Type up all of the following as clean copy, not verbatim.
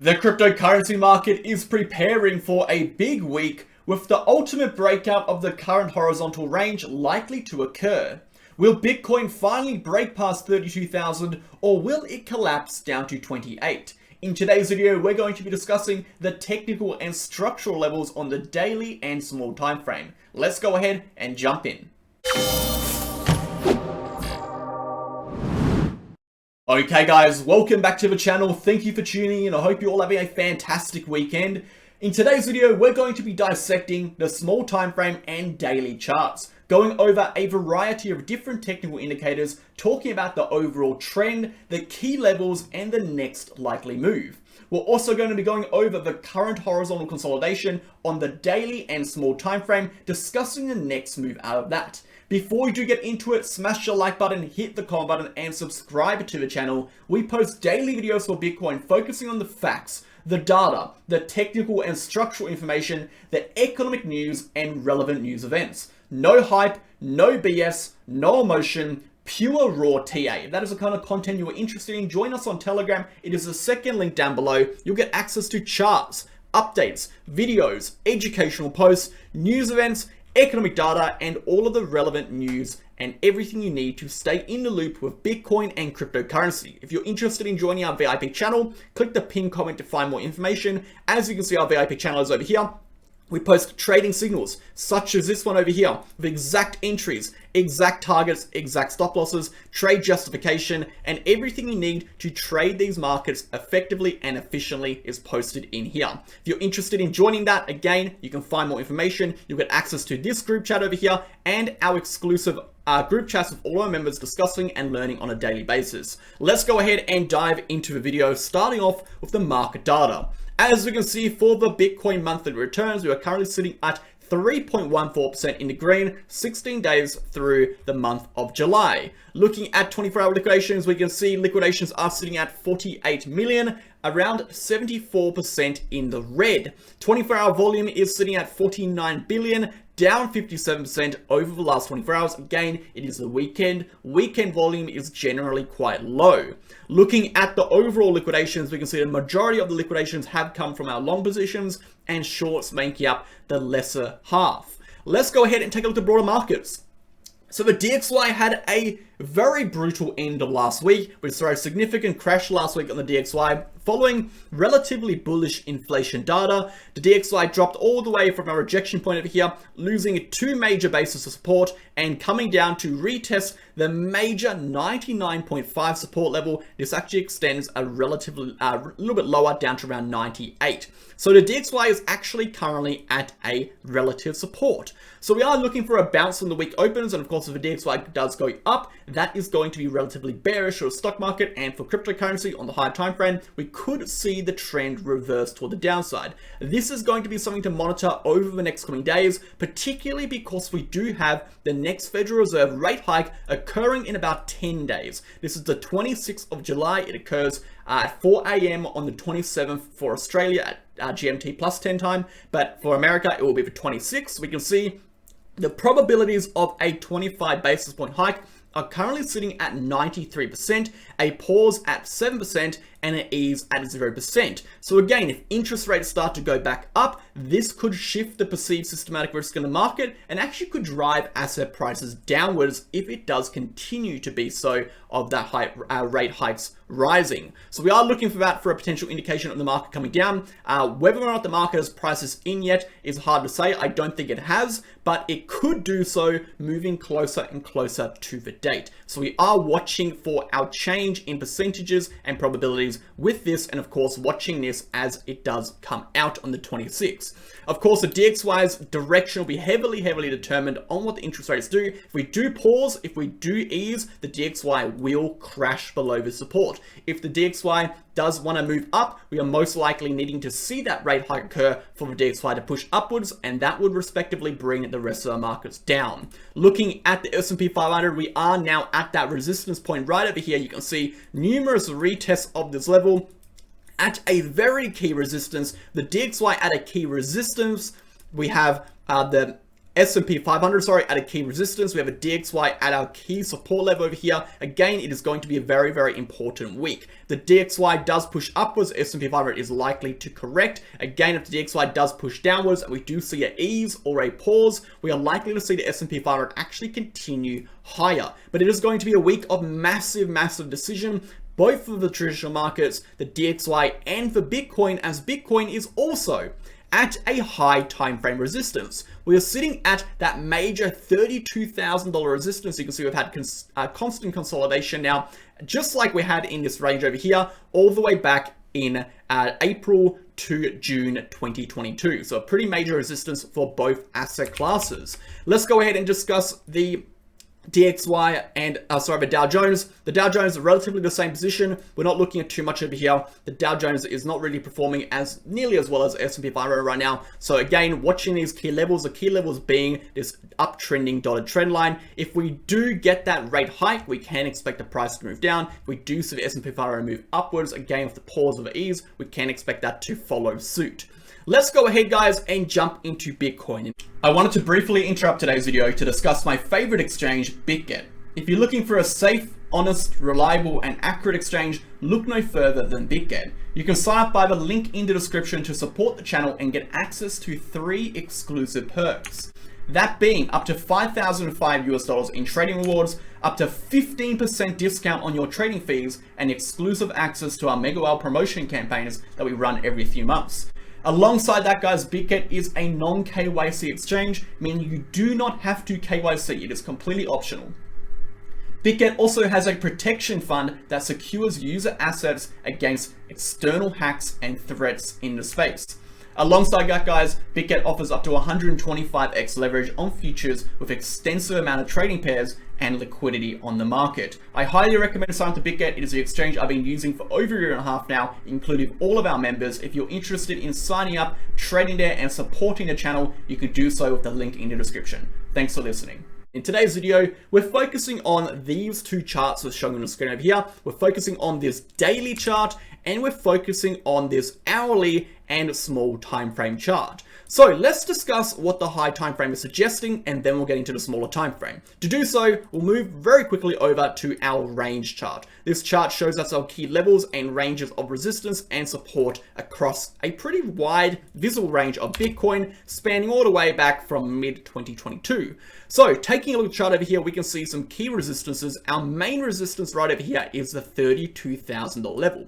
The cryptocurrency market is preparing for a big week with the ultimate breakout of the current horizontal range likely to occur. Will Bitcoin finally break past 32,000 or will it collapse down to 28? In today's video, we're going to be discussing the technical and structural levels on the daily and small time frame. Let's go ahead and jump in. Okay guys, welcome back to the channel. Thank you for tuning in. I hope you're all having a fantastic weekend. In today's video, we're going to be dissecting the small time frame and daily charts, going over a variety of different technical indicators, talking about the overall trend, the key levels, and the next likely move. We're also going to be going over the current horizontal consolidation on the daily and small time frame, discussing the next move out of that. Before we do get into it, smash the like button, hit the comment button, and subscribe to the channel. We post daily videos for Bitcoin focusing on the facts, the data, the technical and structural information, the economic news, and relevant news events. No hype, no BS, no emotion, pure raw TA. If that is the kind of content you are interested in, join us on Telegram. It is the second link down below. You'll get access to charts, updates, videos, educational posts, news events, economic data, and all of the relevant news and everything you need to stay in the loop with Bitcoin and cryptocurrency. If you're interested in joining our VIP channel, click the pinned comment to find more information. As you can see, our VIP channel is over here. We post trading signals, such as this one over here, with exact entries, exact targets, exact stop losses, trade justification, and everything you need to trade these markets effectively and efficiently is posted in here. If you're interested in joining that, again, you can find more information. You'll get access to this group chat over here and our exclusive group chats with all our members discussing and learning on a daily basis. Let's go ahead and dive into the video, starting off with the market data. As we can see, for the Bitcoin monthly returns, we are currently sitting at 3.14% in the green, 16 days through the month of July. Looking at 24-hour liquidations, we can see liquidations are sitting at 48 million, around 74% in the red. 24-hour volume is sitting at 49 billion, down 57% over the last 24 hours. Again, it is the weekend. Weekend volume is generally quite low. Looking at the overall liquidations, we can see the majority of the liquidations have come from our long positions and shorts making up the lesser half. Let's go ahead and take a look at broader markets. So the DXY had a very brutal end of last week. We saw a significant crash last week on the DXY following relatively bullish inflation data. The DXY dropped all the way from a rejection point over here, losing two major bases of support and coming down to retest the major 99.5 support level. This actually extends a relatively little bit lower down to around 98. So the DXY is actually currently at a relative support. So we are looking for a bounce when the week opens, and of course if the DXY does go up, that is going to be relatively bearish for the stock market and for cryptocurrency on the higher time frame. We could see the trend reverse toward the downside. This is going to be something to monitor over the next coming days, particularly because we do have the next Federal Reserve rate hike occurring in about 10 days. This is the 26th of July. It occurs at 4 a.m. on the 27th for Australia at GMT plus 10 time, but for America, it will be the 26th. We can see the probabilities of a 25 basis point hike are currently sitting at 93%, a pause at 7%, and an ease at 0%. So again, if interest rates start to go back up, this could shift the perceived systematic risk in the market and actually could drive asset prices downwards if it does continue to be so of that rate hikes rising. So we are looking for that for a potential indication of the market coming down. Whether or not the market has prices in yet is hard to say. I don't think it has, but it could do so moving closer and closer to the date. So we are watching for our change in percentages and probabilities with this, and of course watching this as it does come out on the 26th. Of course, the DXY's direction will be heavily determined on what the interest rates do. If we do pause, if we do ease, the DXY will crash below the support. If the DXY does want to move up, we are most likely needing to see that rate hike occur for the DXY to push upwards, and that would respectively bring the rest of the markets down. Looking at the S&P 500, we are now at that resistance point right over here. You can see numerous retests of this level at a very key resistance. The DXY at a key resistance, we have the S&P 500, at a key resistance. We have a DXY at our key support level over here. Again, it is going to be a very, very important week. The DXY does push upwards. S&P 500 is likely to correct. Again, if the DXY does push downwards and we do see an ease or a pause, we are likely to see the S&P 500 actually continue higher. But it is going to be a week of massive, massive decision, both for the traditional markets, the DXY, and for Bitcoin, as Bitcoin is also at a high time frame resistance. We are sitting at that major $32,000 resistance. You can see we've had constant consolidation now, just like we had in this range over here, all the way back in April to June 2022. So a pretty major resistance for both asset classes. Let's go ahead and discuss the DXY and the Dow Jones. The Dow Jones are relatively the same position. We're not looking at too much over here. The Dow Jones is not really performing as nearly as well as S&P 500 right now. So again, watching these key levels, the key levels being this uptrending dotted trend line. If we do get that rate hike, we can expect the price to move down. If we do see the S&P 500 move upwards, again with the pause of ease, we can expect that to follow suit. Let's go ahead, guys, and jump into Bitcoin. I wanted to briefly interrupt today's video to discuss my favorite exchange, Bitget. If you're looking for a safe, honest, reliable, and accurate exchange, look no further than Bitget. You can sign up by the link in the description to support the channel and get access to 3 exclusive perks. That being up to $5,005 in trading rewards, up to 15% discount on your trading fees, and exclusive access to our MegaWhale promotion campaigns that we run every few months. Alongside that, guys, Bitget is a non-KYC exchange, meaning you do not have to KYC. It is completely optional. Bitget also has a protection fund that secures user assets against external hacks and threats in the space. Alongside that, guys, Bitget offers up to 125x leverage on futures with extensive amount of trading pairs and liquidity on the market. I highly recommend signing up to Bitget. It is the exchange I've been using for over a year and a half now, including all of our members. If you're interested in signing up, trading there, and supporting the channel, you can do so with the link in the description. Thanks for listening. In today's video, we're focusing on these 2 charts that's shown on the screen over here. We're focusing on this daily chart, and we're focusing on this hourly and small time frame chart. So let's discuss what the high time frame is suggesting, and then we'll get into the smaller time frame. To do so, we'll move very quickly over to our range chart. This chart shows us our key levels and ranges of resistance and support across a pretty wide visible range of Bitcoin, spanning all the way back from mid-2022. So taking a look at the chart over here, we can see some key resistances. Our main resistance right over here is the $32,000 level.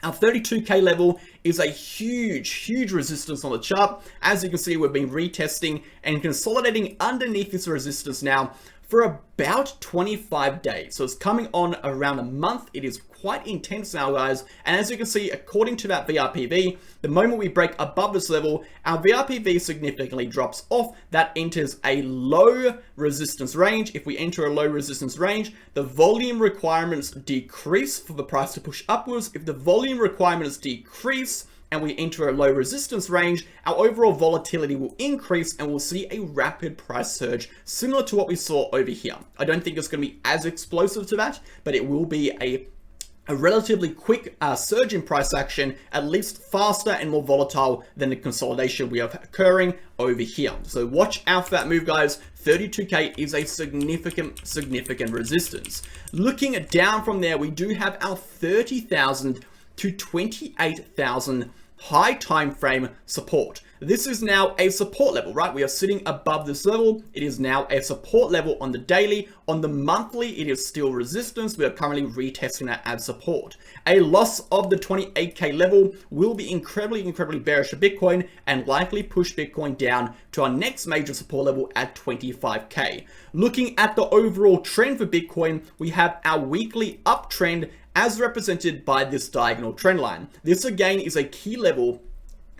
Our 32K level is a huge resistance on the chart. As you can see, we've been retesting and consolidating underneath this resistance now for about 25 days. So it's coming on around a month. It is quite intense now, guys. And as you can see, according to that VRPV, the moment we break above this level, our VRPV significantly drops off. That enters a low resistance range. If we enter a low resistance range, the volume requirements decrease for the price to push upwards. If the volume requirements decrease, and we enter a low resistance range, our overall volatility will increase and we'll see a rapid price surge similar to what we saw over here. I don't think it's going to be as explosive to that, but it will be a relatively quick surge in price action, at least faster and more volatile than the consolidation we have occurring over here. So watch out for that move, guys. 32K is a significant resistance. Looking down from there, we do have our 30,000 to 28,000 high time frame support. This is now a support level, right? We are sitting above this level. It is now a support level on the daily. On the monthly, it is still resistance. We are currently retesting that as support. A loss of the 28K level will be incredibly bearish for Bitcoin and likely push Bitcoin down to our next major support level at 25K. Looking at the overall trend for Bitcoin, we have our weekly uptrend as represented by this diagonal trend line. This again is a key level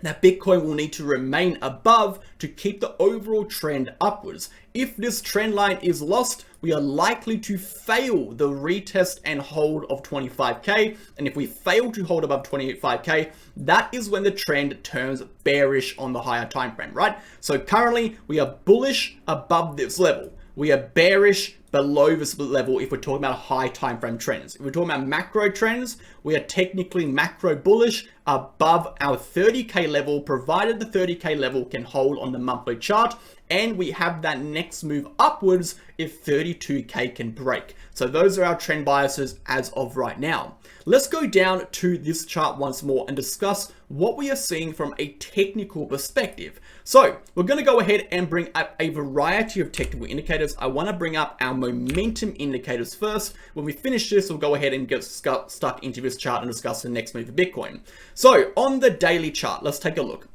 that Bitcoin will need to remain above to keep the overall trend upwards. If this trend line is lost, we are likely to fail the retest and hold of 25K. And if we fail to hold above 25K, that is when the trend turns bearish on the higher time frame, right? So currently we are bullish above this level. We are bearish below this level if we're talking about high time frame trends. If we're talking about macro trends, we are technically macro bullish above our 30k level, provided the 30k level can hold on the monthly chart, and we have that next move upwards if 32k can break. So those are our trend biases as of right now. Let's go down to this chart once more and discuss what we are seeing from a technical perspective. So we're going to go ahead and bring up a variety of technical indicators. I want to bring up our momentum indicators first. When we finish this, we'll go ahead and get stuck into this chart and discuss the next move of Bitcoin. So on the daily chart, let's take a look.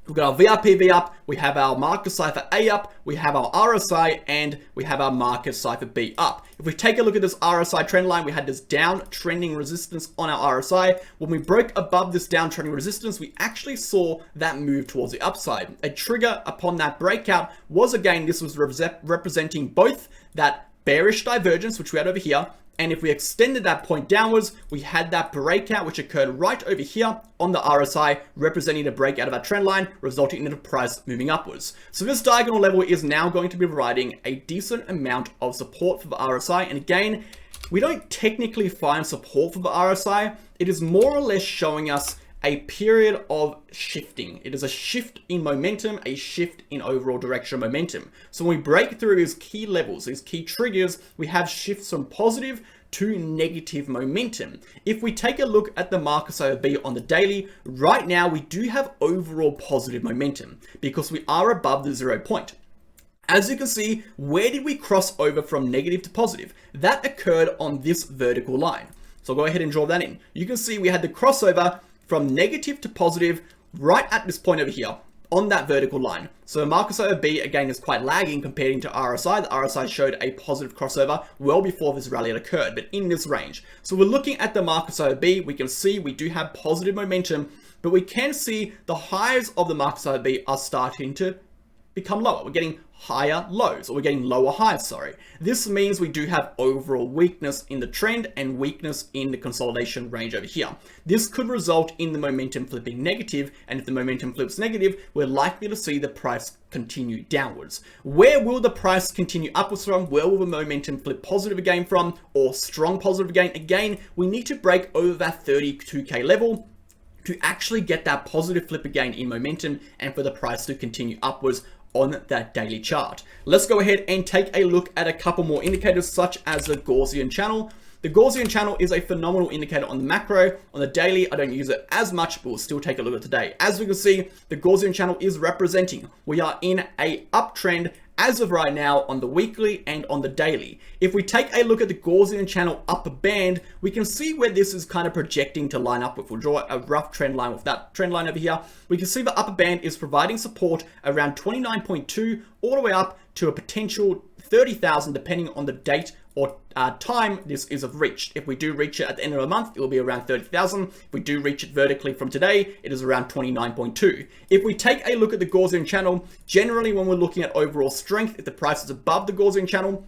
We've got our VRPV up, we have our market cipher A up, we have our RSI, and we have our market cipher B up. If we take a look at this RSI trend line, we had this downtrending resistance on our RSI. When we broke above this downtrending resistance, we actually saw that move towards the upside. A trigger upon that breakout was, again, this was representing both that bearish divergence, which we had over here, and if we extended that point downwards, we had that breakout, which occurred right over here on the RSI, representing a breakout of our trend line, resulting in the price moving upwards. So this diagonal level is now going to be providing a decent amount of support for the RSI. And again, we don't technically find support for the RSI. It is more or less showing us a period of shifting. It is a shift in momentum, a shift in overall direction of momentum. So when we break through these key levels, these key triggers, we have shifts from positive to negative momentum. If we take a look at the market cipher B on the daily, right now we do have overall positive momentum because we are above the 0 point. As you can see, where did we cross over from negative to positive? That occurred on this vertical line. So I'll go ahead and draw that in. You can see we had the crossover from negative to positive right at this point over here on that vertical line. So market cipher B again is quite lagging comparing to RSI. The RSI showed a positive crossover well before this rally had occurred, but in this range. So we're looking at the market cipher B, we can see we do have positive momentum, but we can see the highs of the market cipher B are starting to become lower. We're getting higher lows, or we're getting lower highs, sorry. This means we do have overall weakness in the trend and weakness in the consolidation range over here. This could result in the momentum flipping negative, and if the momentum flips negative, we're likely to see the price continue downwards. Where will the price continue upwards from? Where will the momentum flip positive again from, or strong positive again? Again, we need to break over that 32k level to actually get that positive flip again in momentum and for the price to continue upwards on that daily chart. Let's go ahead and take a look at a couple more indicators, such as the Gaussian channel. The Gaussian channel is a phenomenal indicator on the macro. On the daily, I don't use it as much, but we'll still take a look at today. As we can see, the Gaussian channel is representing we are in a uptrend as of right now on the weekly and on the daily. If we take a look at the Gaussian channel upper band, we can see where this is kind of projecting to line up with. We'll draw a rough trend line with that trend line over here. We can see the upper band is providing support around 29.2 all the way up to a potential 30,000 depending on the date or time this is reached. If we do reach it at the end of the month, it will be around 30,000. If we do reach it vertically from today, it is around 29.2. If we take a look at the Gaussian channel, generally when we're looking at overall strength, if the price is above the Gaussian channel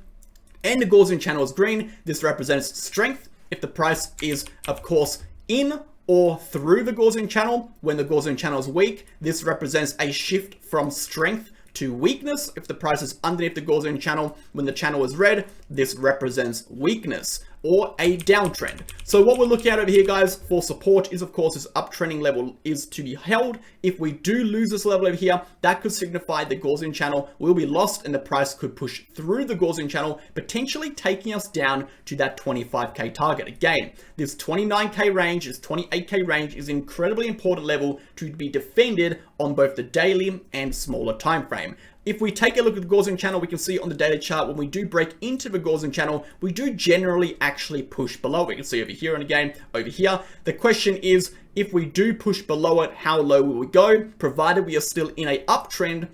and the Gaussian channel is green, this represents strength. If the price is, of course, in or through the Gaussian channel, when the Gaussian channel is weak, this represents a shift from strength to weakness. If the price is underneath the Gaussian channel, when the channel is red, this represents weakness or a downtrend. So what we're looking at over here, guys, for support is, of course, this uptrending level is to be held. If we do lose this level over here, that could signify the Gaussian channel will be lost and the price could push through the Gaussian channel, potentially taking us down to that 25k target. Again, this 29k range, this 28k range is an incredibly important level to be defended on both the daily and smaller time frame. If we take a look at the Gaussian channel, we can see on the daily chart, when we do break into the Gaussian channel, we do generally actually push below. We can see over here and again over here. The question is, if we do push below it, how low will we go? Provided we are still in a uptrend,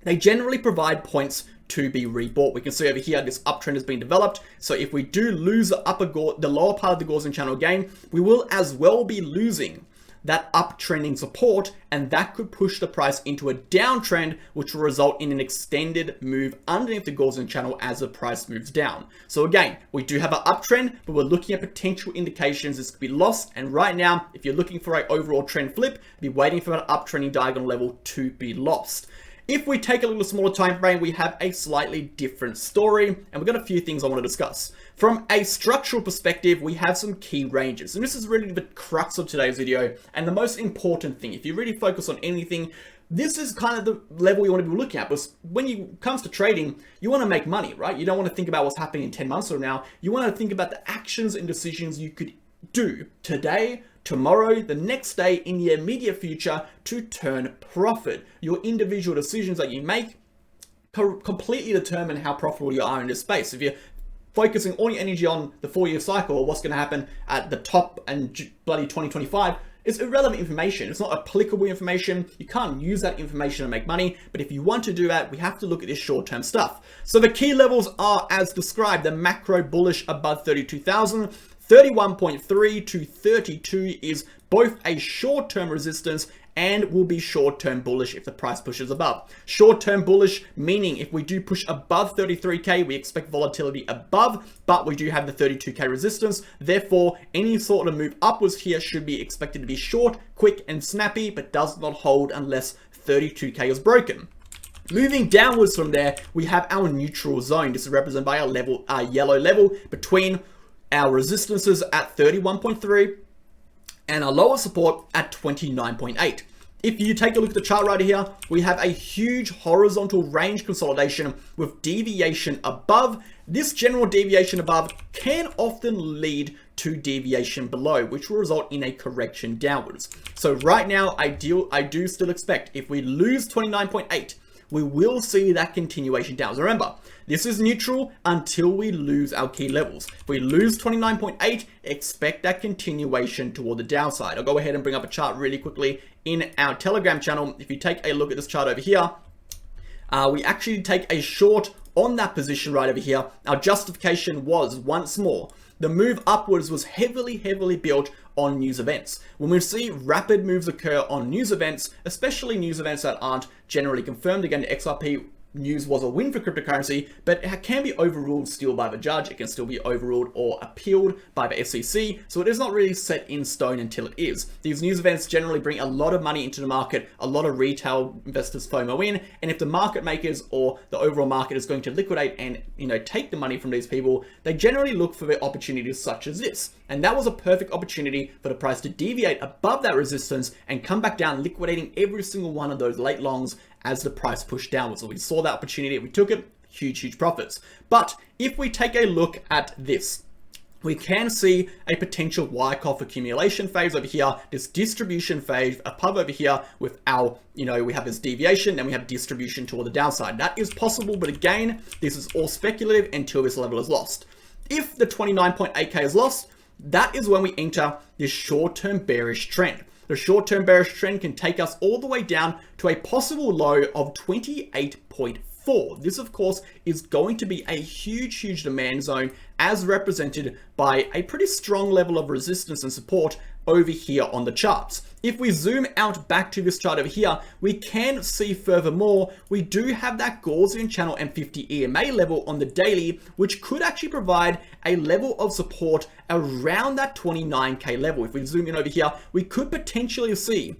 they generally provide points to be rebought. We can see over here, this uptrend has been developed. So if we do lose the lower part of the Gaussian channel again, we will as well be losing that uptrending support, and that could push the price into a downtrend, which will result in an extended move underneath the Gaussian channel as the price moves down. So again, we do have an uptrend, but we're looking at potential indications this could be lost. And right now, if you're looking for an overall trend flip, be waiting for that uptrending diagonal level to be lost. If we take a little smaller time frame, we have a slightly different story, and we've got a few things I want to discuss. From a structural perspective, we have some key ranges, and this is really the crux of today's video, and the most important thing. If you really focus on anything, this is kind of the level you want to be looking at, because when it comes to trading, you want to make money, right? You don't want to think about what's happening in 10 months from now. You want to think about the actions and decisions you could do today, tomorrow, the next day, in the immediate future to turn profit. Your individual decisions that you make completely determine how profitable you are in this space. If you're focusing all your energy on the 4-year cycle or what's going to happen at the top and bloody 2025, it's irrelevant information. It's not applicable information. You can't use that information to make money. But if you want to do that, we have to look at this short-term stuff. So the key levels are as described. The macro bullish above 32,000. 31.3 to 32 is both a short-term resistance and will be short-term bullish if the price pushes above. Short-term bullish meaning if we do push above 33k, we expect volatility above, but we do have the 32k resistance. Therefore, any sort of move upwards here should be expected to be short, quick, and snappy, but does not hold unless 32k is broken. Moving downwards from there, we have our neutral zone. This is represented by our yellow level between our resistances at 31.3 and our lower support at 29.8. If you take a look at the chart right here, we have a huge horizontal range consolidation with deviation above. This general deviation above can often lead to deviation below, which will result in a correction downwards. So right now, I do still expect if we lose 29.8, we will see that continuation down. So remember, this is neutral until we lose our key levels. If we lose 29.8, expect that continuation toward the downside. I'll go ahead and bring up a chart really quickly in our Telegram channel. If you take a look at this chart over here, we actually take a short on that position right over here. Our justification was, once more, the move upwards was heavily built on news events. When we see rapid moves occur on news events, especially news events that aren't generally confirmed, again, the XRP news was a win for cryptocurrency, but it can be overruled still by the judge. It can still be overruled or appealed by the SEC. So it is not really set in stone until it is. These news events generally bring a lot of money into the market, a lot of retail investors FOMO in. And if the market makers or the overall market is going to liquidate and, take the money from these people, they generally look for the opportunities such as this. And that was a perfect opportunity for the price to deviate above that resistance and come back down, liquidating every single one of those late longs as the price pushed downwards. So we saw that opportunity, we took it, huge profits. But if we take a look at this, we can see a potential Wyckoff accumulation phase over here, this distribution phase above over here with our, we have this deviation and we have distribution toward the downside. That is possible, but again, this is all speculative until this level is lost. If the 29.8k is lost, that is when we enter this short-term bearish trend. The short-term bearish trend can take us all the way down to a possible low of 28.4. This, of course, is going to be a huge demand zone as represented by a pretty strong level of resistance and support over here on the charts. If we zoom out back to this chart over here, we can see furthermore, we do have that Gaussian channel and 50 EMA level on the daily, which could actually provide a level of support around that 29k level. If we zoom in over here, we could potentially see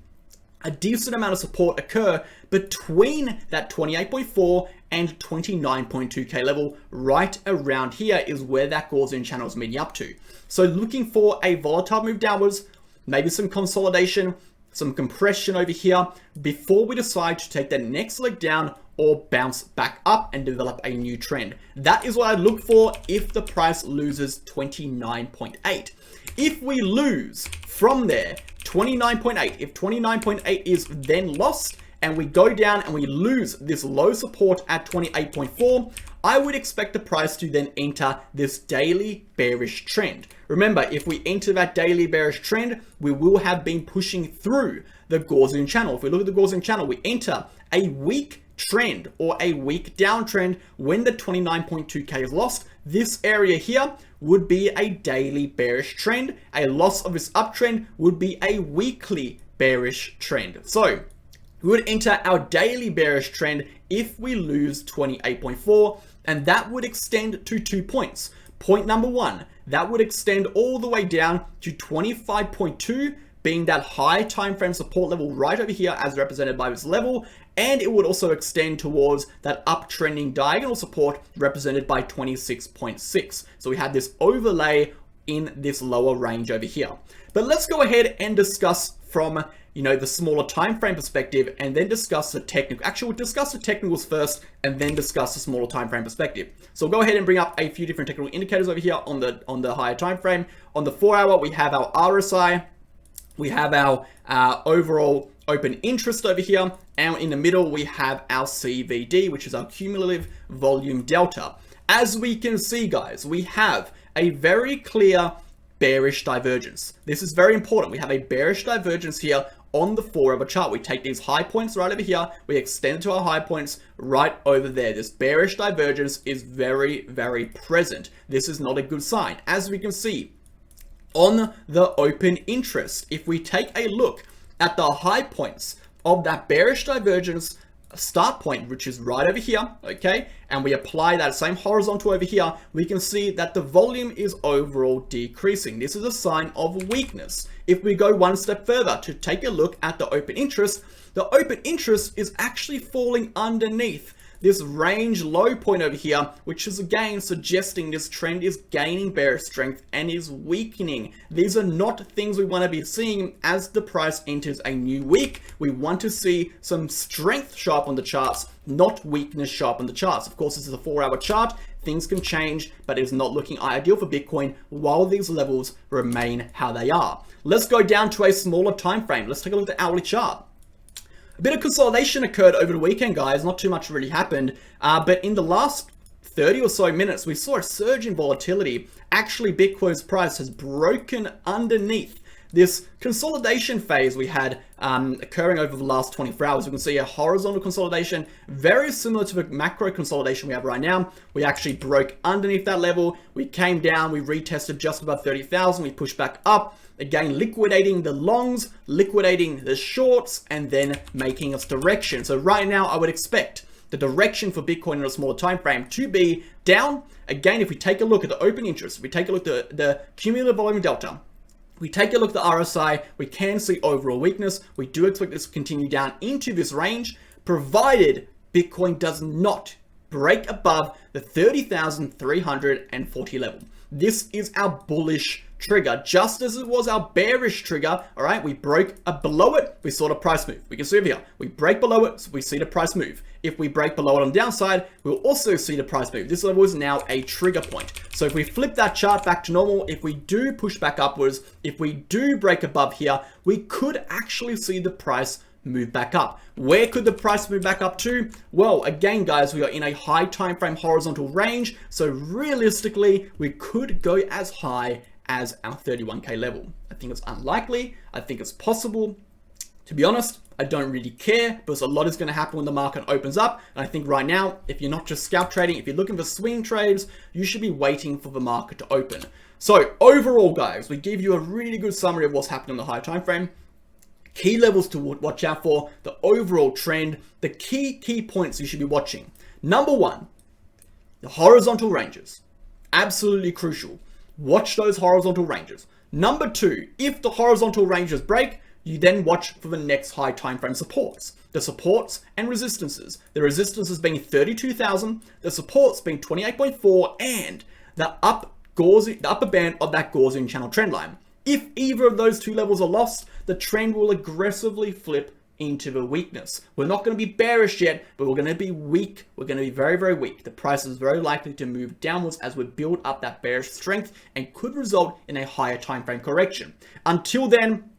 a decent amount of support occur between that 28.4 and 29.2k level. Right around here is where that Gaussian channel is meeting up to. So looking for a volatile move downwards, maybe some consolidation, some compression over here before we decide to take that next leg down or bounce back up and develop a new trend. That is what I look for if the price loses 29.8. If we lose from there 29.8, if 29.8 is then lost and we go down and we lose this low support at 28.4, I would expect the price to then enter this daily bearish trend. Remember, if we enter that daily bearish trend, we will have been pushing through the Gaussian channel. If we look at the Gaussian channel, we enter a weak trend or a weak downtrend when the 29.2k is lost. This area here would be a daily bearish trend. A loss of this uptrend would be a weekly bearish trend. So we would enter our daily bearish trend if we lose 28.4, and that would extend to 2 points. Point number one, that would extend all the way down to 25.2 being that high time frame support level right over here as represented by this level, and it would also extend towards that uptrending diagonal support represented by 26.6. So we had this overlay in this lower range over here. But let's go ahead and discuss from the smaller time frame perspective, and then discuss the technical. Actually, we'll discuss the technicals first, and then discuss the smaller time frame perspective. So we'll go ahead and bring up a few different technical indicators over here on the higher time frame. On the 4 hour, we have our RSI, we have our overall open interest over here, and in the middle we have our CVD, which is our cumulative volume delta. As we can see, guys, we have a very clear bearish divergence. This is very important. We have a bearish divergence here on the 4 hour chart. We take these high points right over here, we extend to our high points right over there. This bearish divergence is very, very present. This is not a good sign. As we can see on the open interest, if we take a look at the high points of that bearish divergence start point, which is right over here, okay, and we apply that same horizontal over here, we can see that the volume is overall decreasing. This is a sign of weakness. If we go one step further to take a look at the open interest is actually falling underneath this range low point over here, which is again suggesting this trend is gaining bearish strength and is weakening. These are not things we want to be seeing as the price enters a new week. We want to see some strength show up on the charts, not weakness show up on the charts. Of course, this is a 4 hour chart. Things can change, but it is not looking ideal for Bitcoin while these levels remain how they are. Let's go down to a smaller time frame. Let's take a look at the hourly chart. A bit of consolidation occurred over the weekend, guys. Not too much really happened, but in the last 30 or so minutes, we saw a surge in volatility. Actually, Bitcoin's price has broken underneath this consolidation phase we had occurring over the last 24 hours. You can see a horizontal consolidation, very similar to the macro consolidation we have right now. We actually broke underneath that level. We came down, we retested just above 30,000. We pushed back up, again, liquidating the longs, liquidating the shorts, and then making its direction. So right now, I would expect the direction for Bitcoin in a smaller time frame to be down. Again, if we take a look at the open interest, we take a look at the cumulative volume delta, we take a look at the RSI, we can see overall weakness. We do expect this to continue down into this range, provided Bitcoin does not break above the 30,340 level. This is our bullish trigger, just as it was our bearish trigger. All right, we broke below it, we saw the price move. We can see over here, we break below it, so we see the price move. If we break below it on the downside, we'll also see the price move. This level is now a trigger point. So if we flip that chart back to normal, if we do push back upwards, if we do break above here, we could actually see the price move back up. Where could the price move back up to? Well, again, guys, we are in a high time frame horizontal range, so realistically, we could go as high as our 31k level. I think it's unlikely. I think it's possible. To be honest, I don't really care, because a lot is going to happen when the market opens up. And I think right now, if you're not just scalp trading, if you're looking for swing trades, you should be waiting for the market to open. So overall, guys, we give you a really good summary of what's happening in the high time frame. Key levels to watch out for, the overall trend, the key points you should be watching. Number one, the horizontal ranges. Absolutely crucial. Watch those horizontal ranges. Number two, if the horizontal ranges break, you then watch for the next high time frame supports. The supports and resistances. The resistances being 32,000, the supports being 28.4, and the upper band of that Gaussian channel trend line. If either of those two levels are lost, the trend will aggressively flip into the weakness. We're not going to be bearish yet, but we're going to be weak. We're going to be very, very weak. The price is very likely to move downwards as we build up that bearish strength and could result in a higher time frame correction. Until then,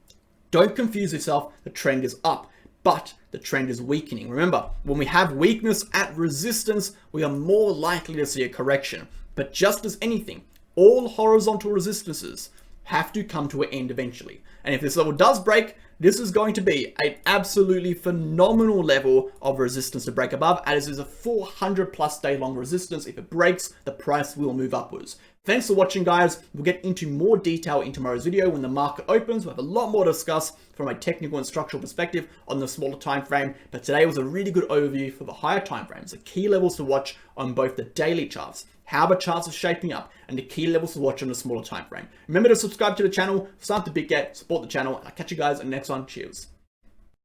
don't confuse yourself. The trend is up, but the trend is weakening. Remember, when we have weakness at resistance, we are more likely to see a correction. But just as anything, all horizontal resistances have to come to an end eventually. And if this level does break, this is going to be an absolutely phenomenal level of resistance to break above, as is a 400+ day long resistance. If it breaks, the price will move upwards. Thanks for watching, guys. We'll get into more detail in tomorrow's video when the market opens. We'll have a lot more to discuss from a technical and structural perspective on the smaller time frame. But today was a really good overview for the higher time frames, the key levels to watch on both the daily charts, how the charts are shaping up, and the key levels to watch on the smaller time frame. Remember to subscribe to the channel, sign up to Bitget, support the channel, and I'll catch you guys in the next one. Cheers.